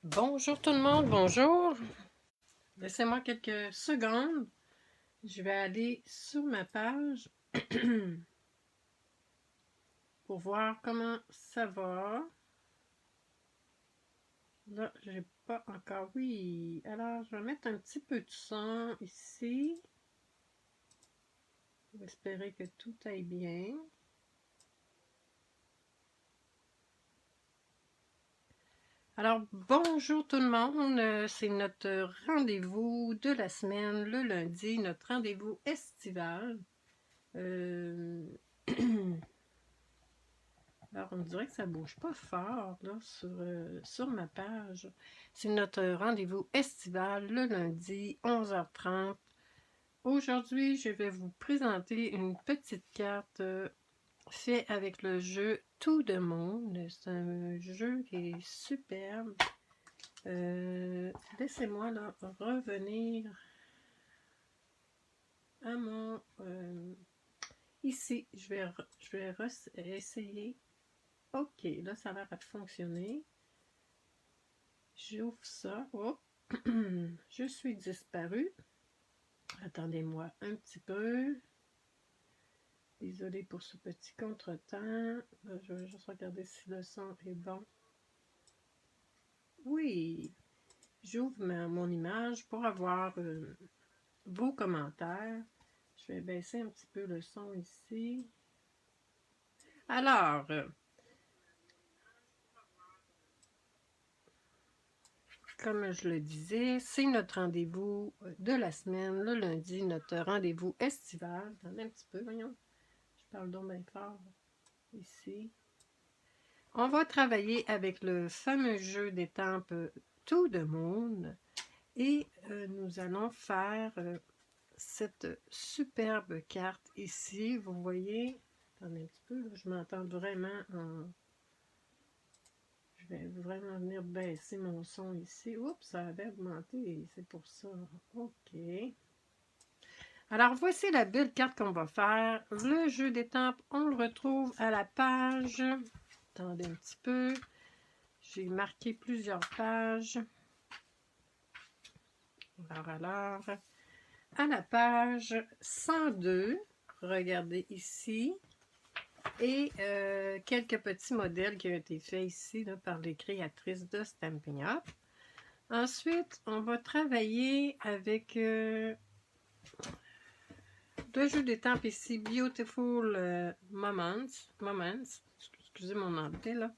Bonjour tout le monde, bonjour. Laissez-moi quelques secondes. Je vais aller sur ma page pour voir comment ça va. Là, j'ai pas encore. Oui, alors je vais mettre un petit peu de son ici. Pour espérer que tout aille bien. Alors, bonjour tout le monde. C'est notre rendez-vous de la semaine, le lundi, notre rendez-vous estival. Alors, on dirait que ça ne bouge pas fort là, sur ma page. C'est notre rendez-vous estival le lundi, 11h30. Aujourd'hui, je vais vous présenter une petite carte faite avec le jeu Tout de Monde. C'est un jeu qui est superbe. Laissez-moi là revenir à mon... ici, je vais essayer. Ok, là, ça a l'air de fonctionner. J'ouvre ça. Oh. Je suis disparue. Attendez-moi un petit peu. Désolée pour ce petit contretemps. Je vais juste regarder si le son est bon. Oui, j'ouvre mon image pour avoir vos commentaires. Je vais baisser un petit peu le son ici. Alors, comme je le disais, c'est notre rendez-vous de la semaine, le lundi, notre rendez-vous estival. Attendez un petit peu, voyons. Je parle donc bien fort ici. On va travailler avec le fameux jeu d'étampes Tout de Monde et nous allons faire cette superbe carte ici. Vous voyez, attendez un petit peu, là, je m'entends vraiment en... Je vais vraiment venir baisser mon son ici. Oups, ça avait augmenté, c'est pour ça. OK. Alors, voici la belle carte qu'on va faire. Le jeu d'étampes, on le retrouve à la page. Attendez un petit peu. J'ai marqué plusieurs pages. Alors, à la page 102, regardez ici, et quelques petits modèles qui ont été faits ici là, par les créatrices de Stampin' Up. Ensuite, on va travailler avec le jeu d'étampes ici, Beautiful Moments. Excusez mon anglais là.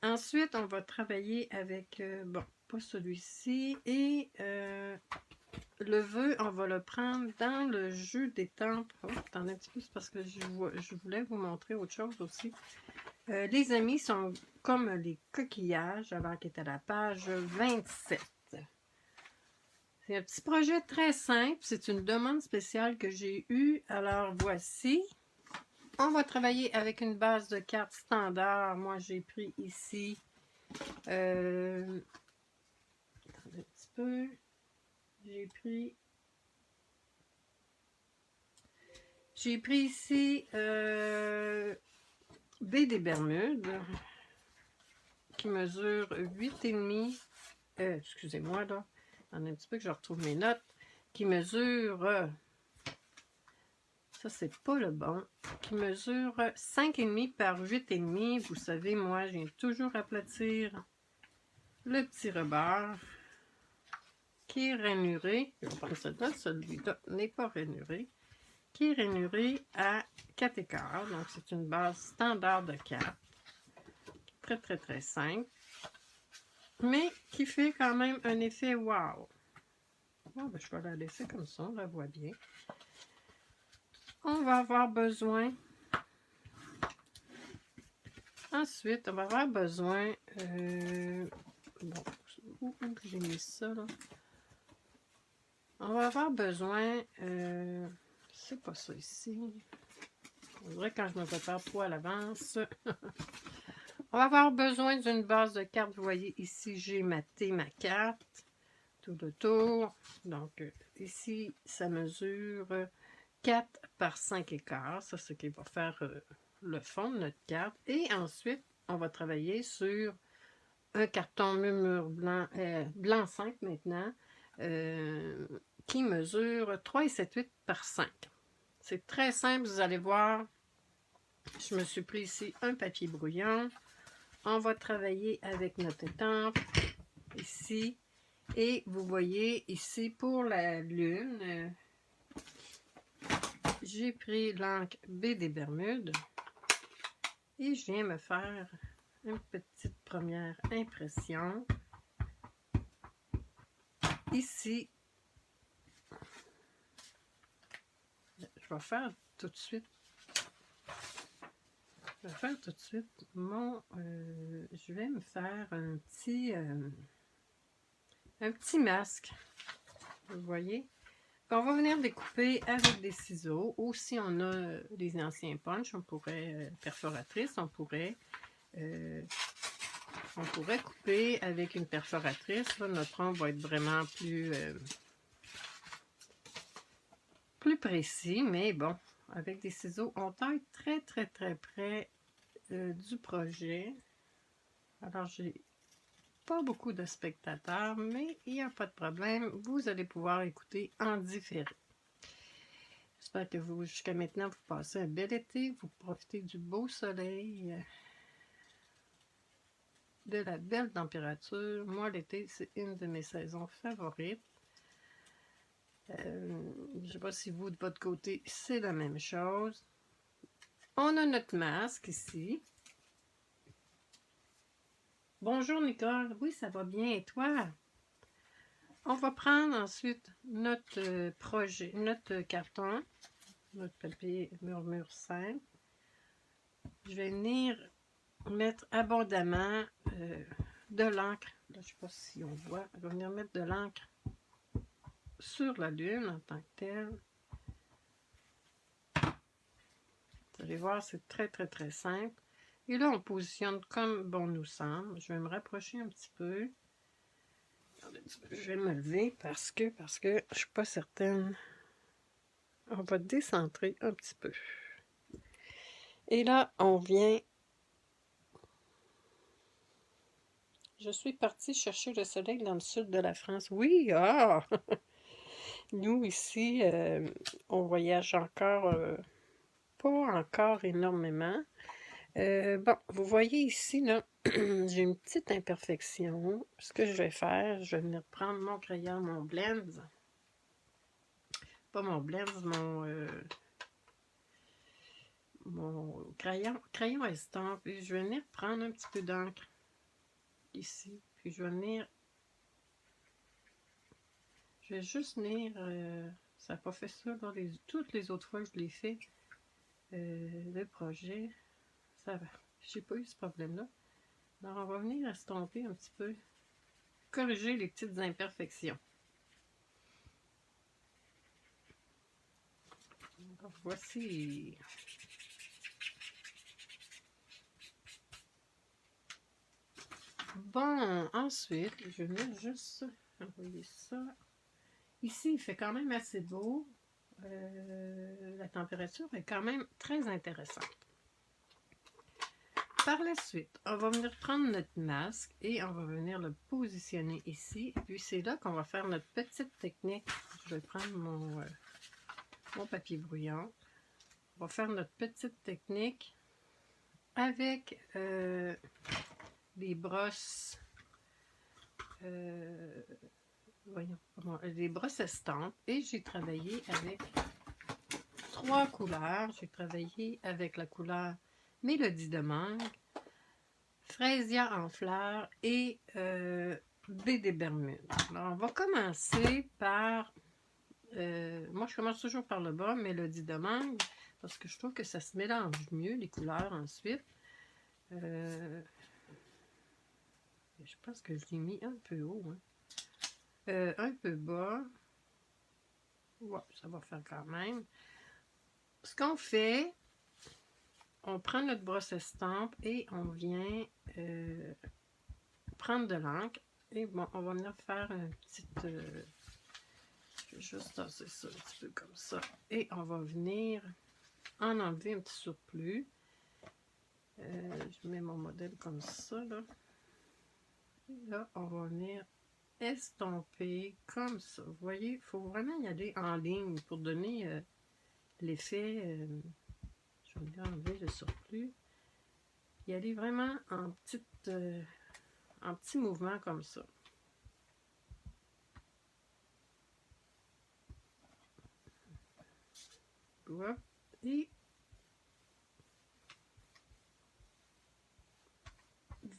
Ensuite, on va travailler avec, bon, pas celui-ci, et le vœu, on va le prendre dans le jeu d'étampes. Oh, attendez un petit peu, c'est parce que je voulais vous montrer autre chose aussi. Les amis sont comme les coquillages, alors qui est à la page 27. C'est un petit projet très simple, c'est une demande spéciale que j'ai eue. Alors voici, on va travailler avec une base de cartes standard. Moi j'ai pris ici, attendez un petit peu, j'ai pris ici baie des Bermudes qui mesure 8,5. Excusez-moi là, attendez un petit peu que je retrouve mes notes. Qui mesure, ça c'est pas le bon, qui mesure 5,5 par 8,5. Vous savez, moi, je viens toujours aplatir le petit rebord qui est rainuré. Je vais prendre celui-là, celui-là n'est pas rainuré. Qui est rainuré à 4 écarts. Donc, c'est une base standard de 4. Très, très, très simple. Mais qui fait quand même un effet wow. Oh, ben, je vais la laisser comme ça, on la voit bien. On va avoir besoin... Ensuite, on va avoir besoin... bon, où j'ai mis ça, là? On va avoir besoin... c'est pas ça ici. On dirait quand je me prépare trop à l'avance. On va avoir besoin d'une base de cartes. Vous voyez, ici, j'ai maté ma carte. Tout le tour. Donc, ici, ça mesure 4 par 5 écarts. Ça, c'est ce qui va faire le fond de notre carte. Et ensuite, on va travailler sur un carton murmure blanc, blanc 5 maintenant, qui mesure 3,78 par 5. C'est très simple, vous allez voir. Je me suis pris ici un papier brouillon. On va travailler avec notre étampe ici. Et vous voyez ici pour la lune, j'ai pris l'encre B des Bermudes et je viens me faire une petite première impression. Ici, je vais faire tout de suite. Je vais me faire un petit masque. Vous voyez? On va venir découper avec des ciseaux, ou si on a des anciens punch, on pourrait, perforatrice, on pourrait couper avec une perforatrice. Là, notre ongle va être vraiment plus précis, mais bon, avec des ciseaux, on taille très très très près du projet. Alors, j'ai pas beaucoup de spectateurs, mais il n'y a pas de problème. Vous allez pouvoir écouter en différé. J'espère que vous, jusqu'à maintenant, vous passez un bel été, vous profitez du beau soleil, de la belle température. Moi, l'été, c'est une de mes saisons favorites. Je ne sais pas si vous, de votre côté, c'est la même chose. On a notre masque ici. Bonjour Nicole, oui, ça va bien, et toi? On va prendre ensuite notre projet, notre carton, notre papier murmure simple. Je vais venir mettre abondamment de l'encre. Je ne sais pas si on voit. Je vais venir mettre de l'encre sur la lune en tant que telle. Vous allez voir, c'est très très très simple. Et là, on positionne comme bon nous semble. Je vais me rapprocher un petit peu. Je vais me lever parce que je ne suis pas certaine. On va décentrer un petit peu. Et là, on vient. Je suis partie chercher le soleil dans le sud de la France. Oui, ah! Nous, ici, on voyage encore, pas encore énormément. Bon, vous voyez ici, là, j'ai une petite imperfection. Ce que je vais faire, je vais venir prendre mon crayon, mon blend. Pas mon blend, mon crayon estampe. Et je vais venir prendre un petit peu d'encre ici. Puis je vais venir... Je vais juste venir... ça n'a pas fait ça dans toutes les autres fois que je l'ai fait. Le projet, ça va. J'ai pas eu ce problème-là. Alors, on va venir estomper un petit peu, corriger les petites imperfections. Alors, voici. Bon, ensuite, je vais venir juste envoyer ça. Ici, il fait quand même assez beau. La température est quand même très intéressante. Par la suite, on va venir prendre notre masque et on va venir le positionner ici. Et puis c'est là qu'on va faire notre petite technique. Je vais prendre mon papier brouillon. On va faire notre petite technique avec des brosses. Des brosses estampes. Et j'ai travaillé avec 3 couleurs. J'ai travaillé avec la couleur Mélodie de mangue, Fraisia en fleurs et baie des Bermudes. Alors, on va commencer par... moi, je commence toujours par le bas, Mélodie de mangue, parce que je trouve que ça se mélange mieux, les couleurs, ensuite. Je pense que je l'ai mis un peu haut. Hein. Un peu bas. Ouais, ça va faire quand même. Ce qu'on fait... On prend notre brosse estampe et on vient prendre de l'encre. Et bon, on va venir faire une petite... je vais juste tasser ça un petit peu comme ça. Et on va venir en enlever un petit surplus. Je mets mon modèle comme ça, là. Là, on va venir estomper comme ça. Vous voyez, il faut vraiment y aller en ligne pour donner l'effet. Je vais enlever le surplus. Y aller vraiment en petits mouvements comme ça. Hop, et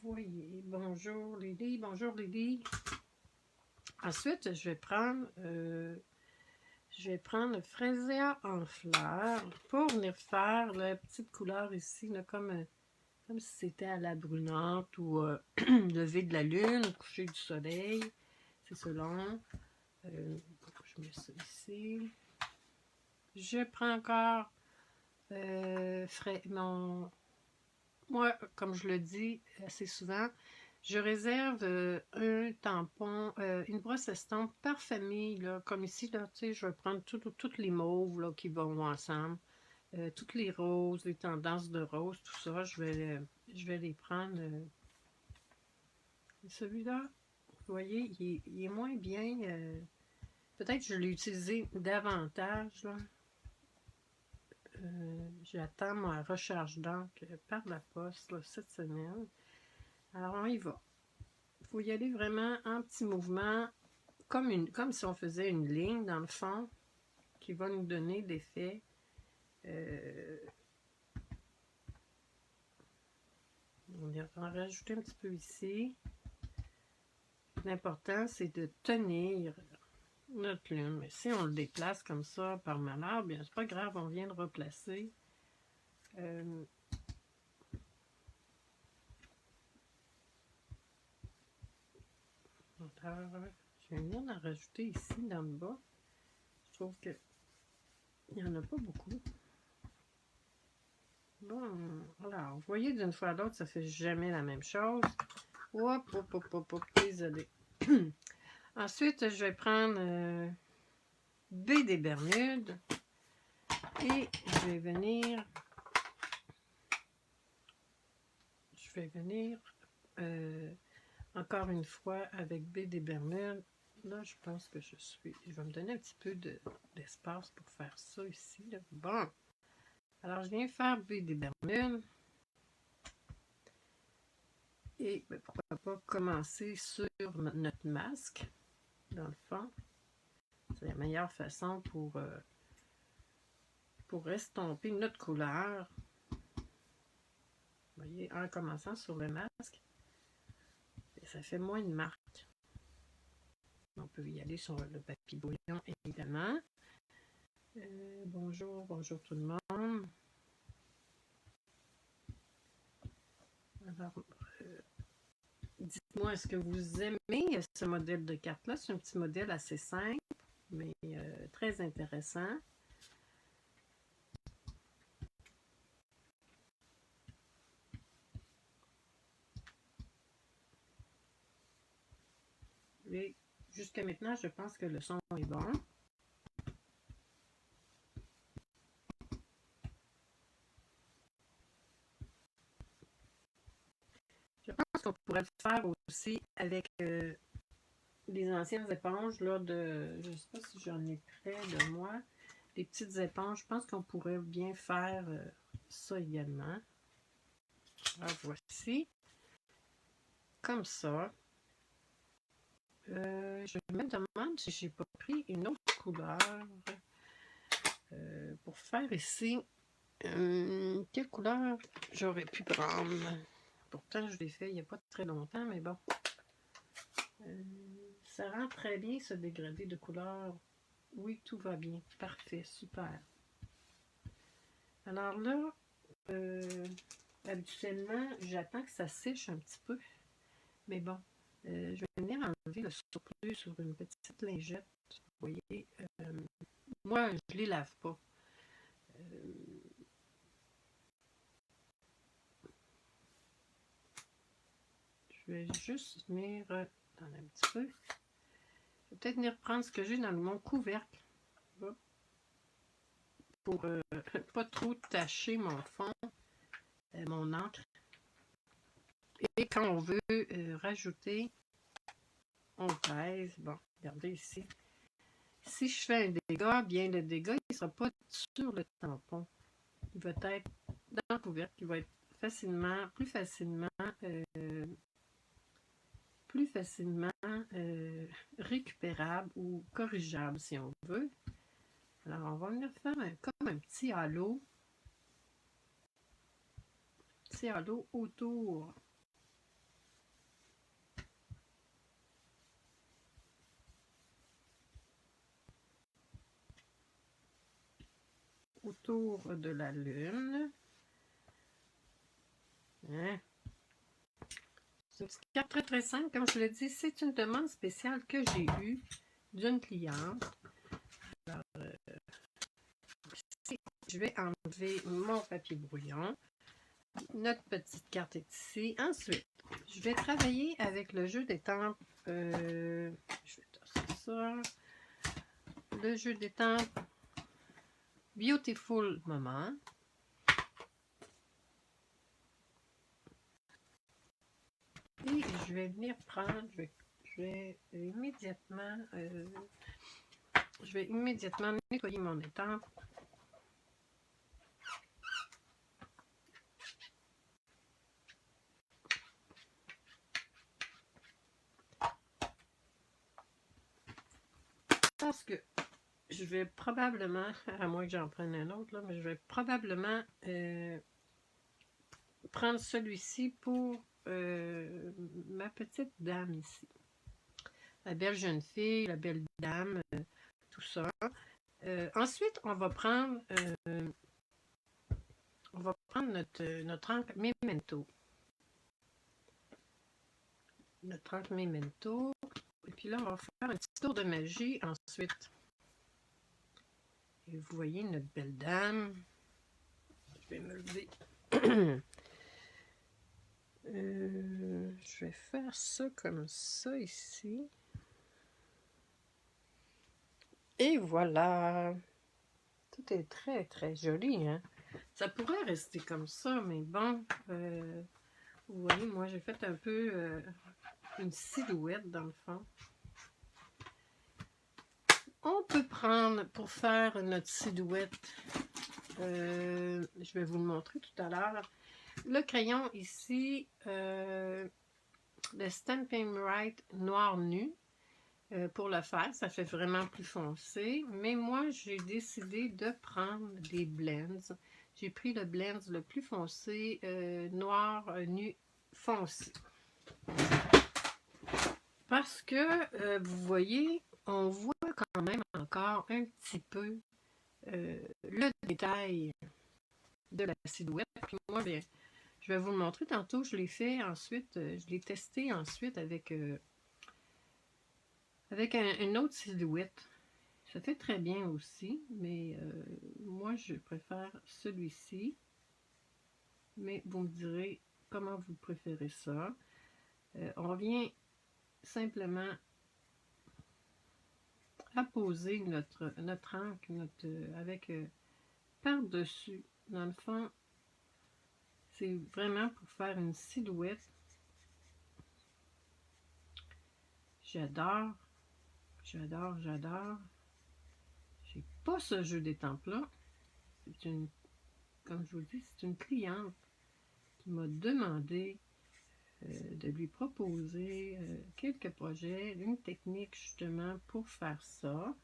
voyez, bonjour Lily, bonjour Lily. Ensuite, je vais prendre le fraisia en fleurs pour venir faire la petite couleur ici, là, comme si c'était à la brunante ou lever de la lune, coucher du soleil. C'est selon. Je mets ça ici. Je prends encore moi, comme je le dis assez souvent, je réserve un tampon, une brosse estompe par famille, là, comme ici, là, je vais prendre toutes les mauves là, qui vont ensemble, toutes les roses, les tendances de roses, tout ça, je vais les prendre. Celui-là, vous voyez, il est moins bien. Peut-être que je l'ai utilisé davantage, là. J'attends ma recharge d'encre par la poste là, cette semaine. Alors, on y va. Il faut y aller vraiment en petits mouvements, comme si on faisait une ligne dans le fond, qui va nous donner l'effet. On va en rajouter un petit peu ici. L'important, c'est de tenir notre lune. Mais si on le déplace comme ça par malheur, bien c'est pas grave, on vient de replacer. Je vais venir en rajouter ici dans le bas. Je trouve que il n'y en a pas beaucoup. Bon, alors, vous voyez, d'une fois à l'autre, ça fait jamais la même chose. Hop, hop, hop, hop, hop, désolé. Ensuite, je vais prendre baie des Bermudes et je vais venir encore une fois avec baie des Bermudes. Là, je pense que je vais me donner un petit peu d'espace pour faire ça ici. Là. Bon, alors je viens faire baie des Bermudes. Et ben, pourquoi pas commencer sur notre masque, dans le fond. C'est la meilleure façon pour estomper notre couleur. Vous voyez, en commençant sur le masque, ça fait moins de marques. On peut y aller sur le papier brouillon, évidemment. Bonjour tout le monde. Alors, dites-moi, est-ce que vous aimez ce modèle de carte-là? C'est un petit modèle assez simple, mais très intéressant. Et jusqu'à maintenant, je pense que le son est bon. Je pense qu'on pourrait le faire aussi avec les anciennes éponges là, je ne sais pas si j'en ai près de moi. Les petites éponges, je pense qu'on pourrait bien faire ça également. Alors voici. Comme ça. Je me demande si j'ai pas pris une autre couleur pour faire ici. Quelle couleur j'aurais pu prendre? Pourtant, je l'ai fait il n'y a pas très longtemps, mais bon. Ça rend très bien ce dégradé de couleur. Oui, tout va bien. Parfait, super. Alors là, habituellement, j'attends que ça sèche un petit peu. Mais bon, je vais venir enlever le surplus sur une petite lingette. Vous voyez, moi, je ne les lave pas. Je vais juste venir dans un petit peu. Je vais peut-être venir prendre ce que j'ai dans mon couvercle. Hop, pour pas trop tacher mon fond, mon encre. Et quand on veut rajouter, on pèse. Bon, regardez ici. Si je fais un dégât, bien le dégât, il ne sera pas sur le tampon. Il va être dans le couvercle, il va être plus facilement récupérable ou corrigeable si on veut. Alors on va venir faire comme un petit halo autour de la lune. Hein? C'est une petite carte très très simple, comme je l'ai dit, c'est une demande spéciale que j'ai eue d'une cliente. Alors, ici, je vais enlever mon papier brouillon. Notre petite carte est ici. Ensuite, je vais travailler avec le jeu d'étampes. Je vais tasser ça. Le jeu d'étampes Beautiful Moment. Et je vais venir prendre, je vais immédiatement nettoyer mon étampe. Parce que je vais probablement, à moins que j'en prenne un autre, là, mais je vais probablement prendre celui-ci pour ma petite dame ici. La belle jeune fille, la belle dame, tout ça. Ensuite, on va prendre notre encre Memento. Notre encre Memento. Et puis là, on va faire un petit tour de magie ensuite. Et vous voyez notre belle dame. Je vais me lever. Je vais faire ça comme ça ici. Et voilà. Tout est très très joli, hein. Ça pourrait rester comme ça, mais bon. Vous voyez, moi j'ai fait un peu une silhouette dans le fond. On peut prendre pour faire notre silhouette. Je vais vous le montrer tout à l'heure. Le crayon ici, le Stampin' Right Noir Nu. Pour le faire, ça fait vraiment plus foncé. Mais moi, j'ai décidé de prendre des blends. J'ai pris le blends le plus foncé, noir nu foncé. Parce que, vous voyez, on voit quand même encore un petit peu le détail de la silhouette. Puis moi, bien, je vais vous le montrer tantôt. Je l'ai fait ensuite, je l'ai testé ensuite avec une autre silhouette. Ça fait très bien aussi, mais moi, je préfère celui-ci. Mais vous me direz comment vous préférez ça. On vient simplement apposer notre encre avec par-dessus. Dans le fond, c'est vraiment pour faire une silhouette. J'adore, j'adore, j'adore. J'ai pas ce jeu d'étampes-là. C'est une, comme je vous dis, c'est une cliente qui m'a demandé de lui proposer quelques projets, une technique justement pour faire ça.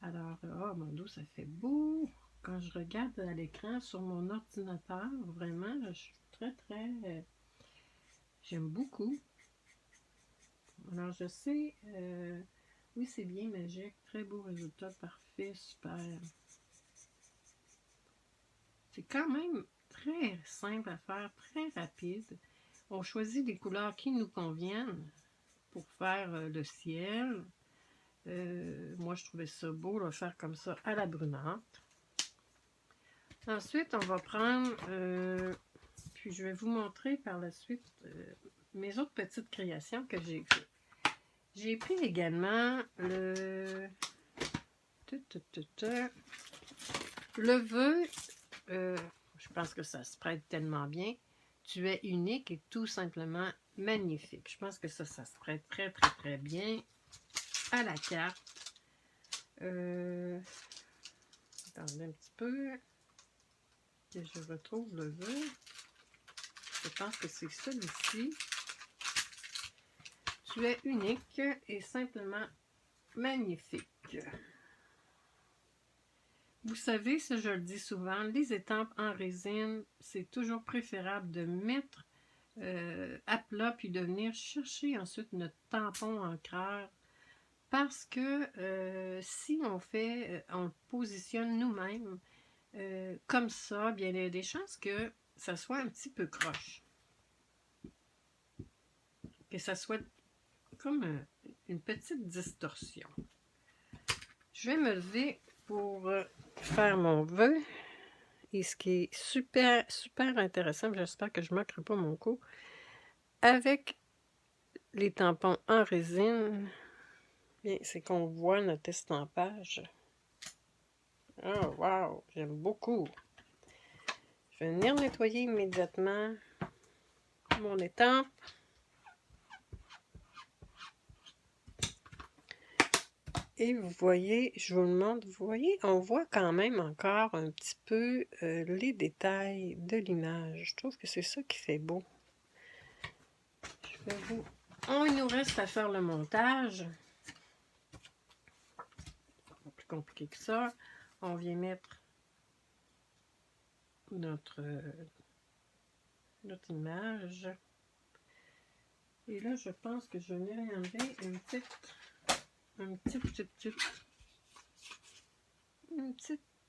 Alors, oh mon Dieu, ça fait beau! Quand je regarde à l'écran sur mon ordinateur, vraiment, je suis très, j'aime beaucoup. Alors, je sais, oui, c'est bien magique, très beau résultat, parfait, super. C'est quand même très simple à faire, très rapide. On choisit des couleurs qui nous conviennent pour faire le ciel. Moi, je trouvais ça beau de faire comme ça à la brunante. Ensuite, on va prendre, puis je vais vous montrer par la suite mes autres petites créations que j'ai faites. J'ai pris également le vœu, je pense que ça se prête tellement bien. Tu es unique et tout simplement magnifique. Je pense que ça se prête très, très, très bien à la carte. Attendez un petit peu. Et je retrouve le vœu. Je pense que c'est celui-ci. Tu es unique et simplement magnifique. Vous savez, ça je le dis souvent, les étampes en résine, c'est toujours préférable de mettre à plat puis de venir chercher ensuite notre tampon encreur parce que si on le positionne nous-mêmes comme ça, bien il y a des chances que ça soit un petit peu croche. Que ça soit comme une petite distorsion. Je vais me lever pour faire mon vœu. Et ce qui est super, super intéressant, j'espère que je ne manquerai pas mon coup, avec les tampons en résine, c'est qu'on voit notre estampage. Oh, wow! J'aime beaucoup. Je vais venir nettoyer immédiatement mon étampe. Et vous voyez, je vous le montre, vous voyez, on voit quand même encore un petit peu les détails de l'image. Je trouve que c'est ça qui fait beau. Je vais vous... Il nous reste à faire le montage. Pas plus compliqué que ça. On vient mettre notre image. Et là, je pense que je vais venir enlever une petite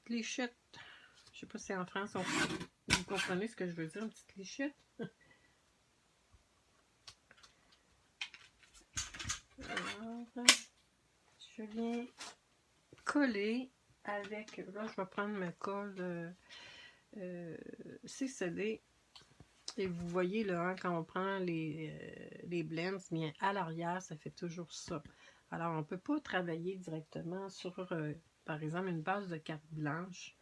lichette. Je sais pas si en France, vous comprenez ce que je veux dire, une petite lichette. Alors, je viens coller avec, là je vais prendre ma colle CCD. Et vous voyez là, hein, quand on prend les blends, bien à l'arrière, ça fait toujours ça. Alors, on ne peut pas travailler directement sur, par exemple, une base de carte blanche,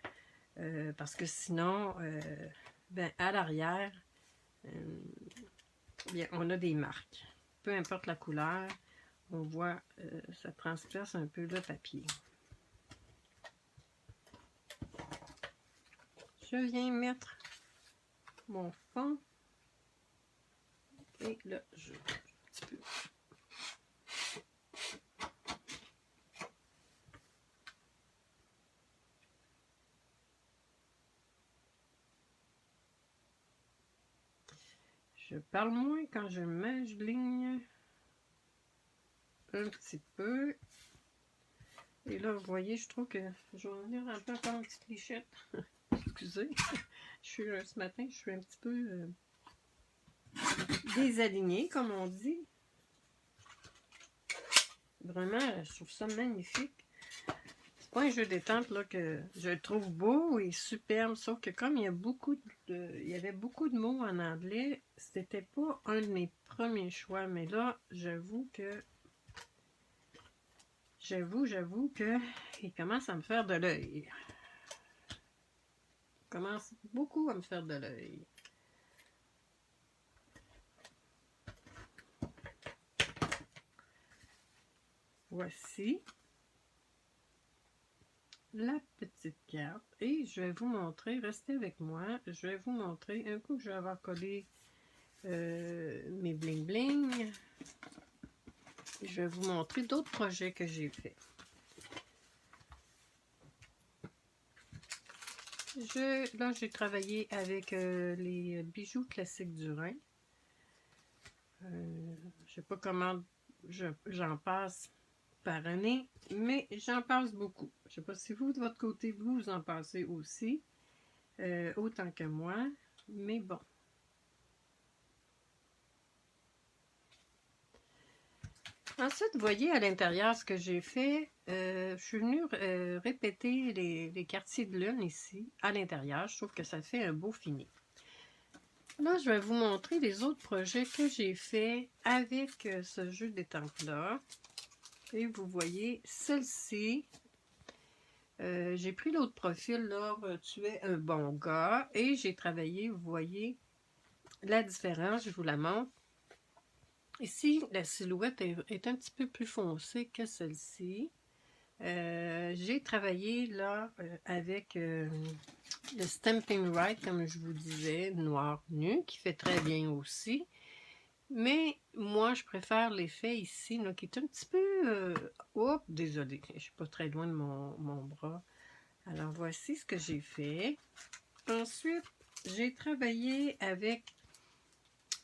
parce que sinon, ben, à l'arrière, bien, on a des marques. Peu importe la couleur, on voit, ça transperce un peu le papier. Je viens mettre mon fond. Et là, je... un petit peu. Je parle moins quand je m'aligne un petit peu. Et là, vous voyez, je trouve que je vais venir un peu encore une petite lichette. Excusez, ce matin, je suis un petit peu désalignée, comme on dit. Vraiment, je trouve ça magnifique. C'est pas un jeu d'étampe là que je trouve beau et superbe, sauf que comme il y avait beaucoup de mots en anglais, c'était pas un de mes premiers choix, mais là, j'avoue que il commence à me faire de l'œil. Il commence beaucoup à me faire de l'œil. Voici la petite carte et je vais vous montrer, restez avec moi, je vais vous montrer un coup que je vais avoir collé mes bling bling. Je vais vous montrer d'autres projets que j'ai fait. Là, j'ai travaillé avec les bijoux classiques du Rhin. Je sais pas comment j'en passe par année, mais j'en passe beaucoup. Je sais pas si vous, de votre côté, vous en passez aussi, autant que moi, mais bon. Ensuite, vous voyez à l'intérieur ce que j'ai fait. Je suis venue répéter les quartiers de lune ici, à l'intérieur. Je trouve que ça fait un beau fini. Là, je vais vous montrer les autres projets que j'ai fait avec ce jeu d'étampes-là. Et vous voyez, celle-ci, j'ai pris l'autre profil, là, tu es un bon gars. Et j'ai travaillé, vous voyez, la différence, je vous la montre. Ici, la silhouette est un petit peu plus foncée que celle-ci. J'ai travaillé là avec le Stampin' Right, comme je vous disais, noir nu, qui fait très bien aussi. Mais moi, je préfère l'effet ici, là, qui est un petit peu... Oups, désolé, je suis pas très loin de mon bras. Alors, voici ce que j'ai fait. Ensuite, j'ai travaillé avec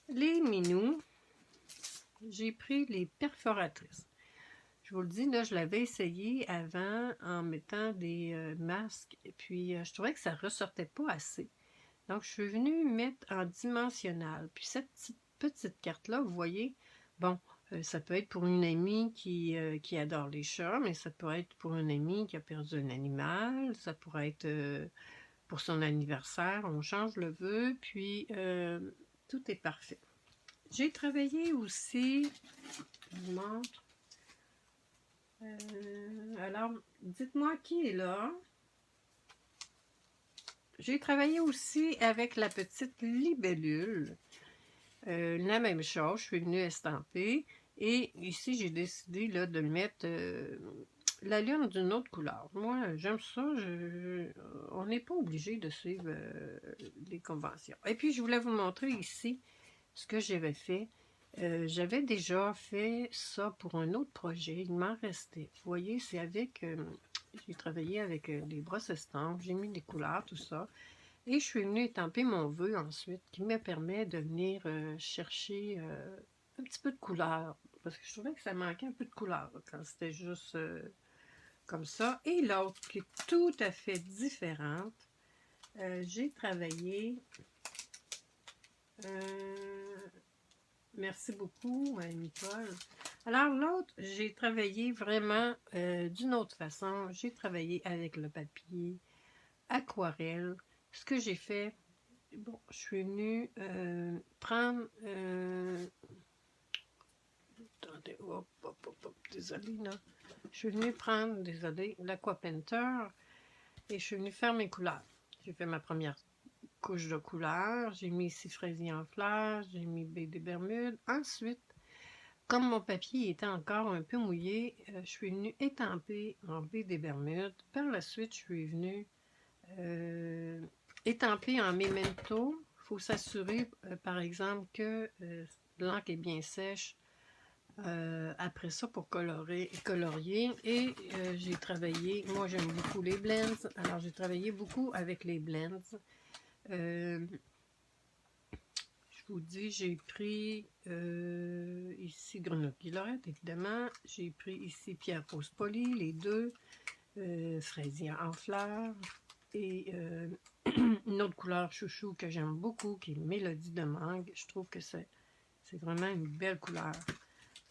les minous. J'ai pris les perforatrices. Je vous le dis, là, je l'avais essayé avant en mettant des masques. Et puis, je trouvais que ça ne ressortait pas assez. Donc, je suis venue mettre en dimensionnal. Puis, cette petite carte-là, vous voyez, bon, ça peut être pour une amie qui adore les chats, mais ça peut être pour une amie qui a perdu un animal. Ça pourrait être pour son anniversaire. On change le vœu, puis tout est parfait. J'ai travaillé aussi, je vous montre. Alors, dites-moi qui est là. J'ai travaillé aussi avec la petite libellule. La même chose, je suis venue estamper. Et ici, j'ai décidé là, de mettre la lune d'une autre couleur. Moi, j'aime ça. On n'est pas obligé de suivre les conventions. Et puis, je voulais vous montrer ici ce que j'avais fait. J'avais déjà fait ça pour un autre projet. Il m'en restait. Vous voyez, c'est avec... j'ai travaillé avec des brosses estampes. J'ai mis des couleurs, tout ça. Et je suis venue étamper mon vœu ensuite, qui me permet de venir chercher un petit peu de couleur. Parce que je trouvais que ça manquait un peu de couleur quand c'était juste comme ça. Et l'autre, qui est tout à fait différente, j'ai travaillé... merci beaucoup, Nicole. Alors, l'autre, j'ai travaillé vraiment d'une autre façon. J'ai travaillé avec le papier aquarelle. Ce que j'ai fait, bon, je suis venue prendre... attendez, désolé, là. Je suis venue prendre, désolé, l'Aqua-Painter et je suis venue faire mes couleurs. J'ai fait ma première couche de couleurs. J'ai mis ici fraisier en fleurs, j'ai mis baie des Bermudes. Ensuite, comme mon papier était encore un peu mouillé, je suis venue étamper en baie des Bermudes. Par la suite, je suis venue étamper en memento. Il faut s'assurer, par exemple, que l'encre est bien sèche. Après ça, pour colorier. Et j'ai travaillé, moi j'aime beaucoup les blends, alors j'ai travaillé beaucoup avec les blends. Je vous dis, j'ai pris ici Grenache Lorette, évidemment. J'ai pris ici Pierre Rose Poli, les deux. Fraisier en fleurs. Et une autre couleur chouchou que j'aime beaucoup, qui est Mélodie de mangue. Je trouve que c'est vraiment une belle couleur.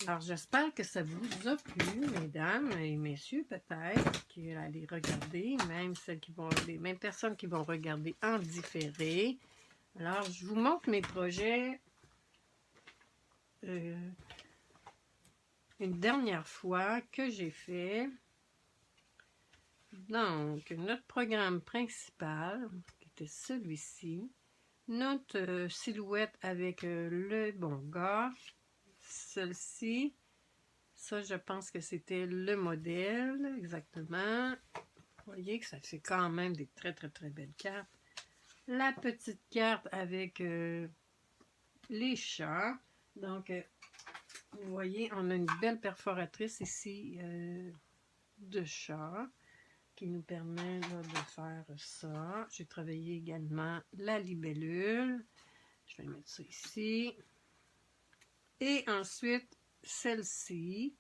Alors, j'espère que ça vous a plu, mesdames et messieurs, peut-être, qui allez regarder, même celles qui vont, les mêmes personnes qui vont regarder en différé. Alors, je vous montre mes projets une dernière fois que j'ai fait. Donc, notre programme principal, qui était celui-ci, notre silhouette avec le bon gars, celle-ci, ça je pense que c'était le modèle, exactement. Vous voyez que ça fait quand même des très très très belles cartes. La petite carte avec les chats, donc vous voyez, on a une belle perforatrice ici de chat qui nous permet là, de faire ça. J'ai travaillé également la libellule. Je vais mettre ça ici. Et ensuite, celle-ci.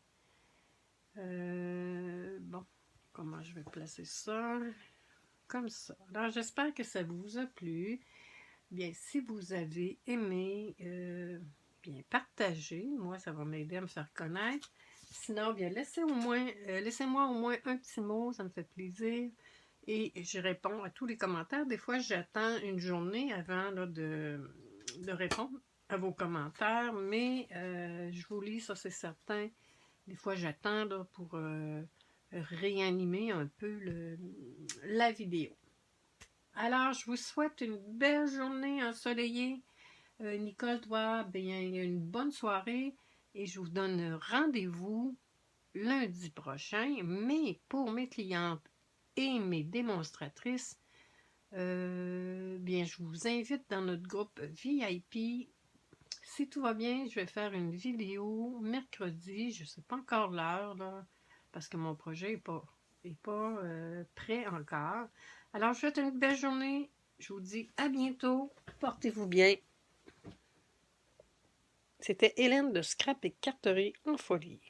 Bon, comment je vais placer ça? Comme ça. Alors, j'espère que ça vous a plu. Bien, si vous avez aimé, bien, partagez. Moi, ça va m'aider à me faire connaître. Sinon, bien, laissez-moi au moins un petit mot, ça me fait plaisir. Et je réponds à tous les commentaires. Des fois, j'attends une journée avant là, de répondre à vos commentaires, mais je vous lis, ça c'est certain. Des fois, j'attends pour réanimer un peu la vidéo. Alors, je vous souhaite une belle journée ensoleillée. Nicole, toi, bien, une bonne soirée. et je vous donne rendez-vous lundi prochain, mais pour mes clientes et mes démonstratrices, bien, je vous invite dans notre groupe VIP. Si tout va bien, je vais faire une vidéo mercredi, je ne sais pas encore l'heure, là, parce que mon projet n'est pas prêt encore. Alors, je vous souhaite une belle journée. Je vous dis à bientôt. Portez-vous bien. C'était Hélène de Scrap et Carterie en folie.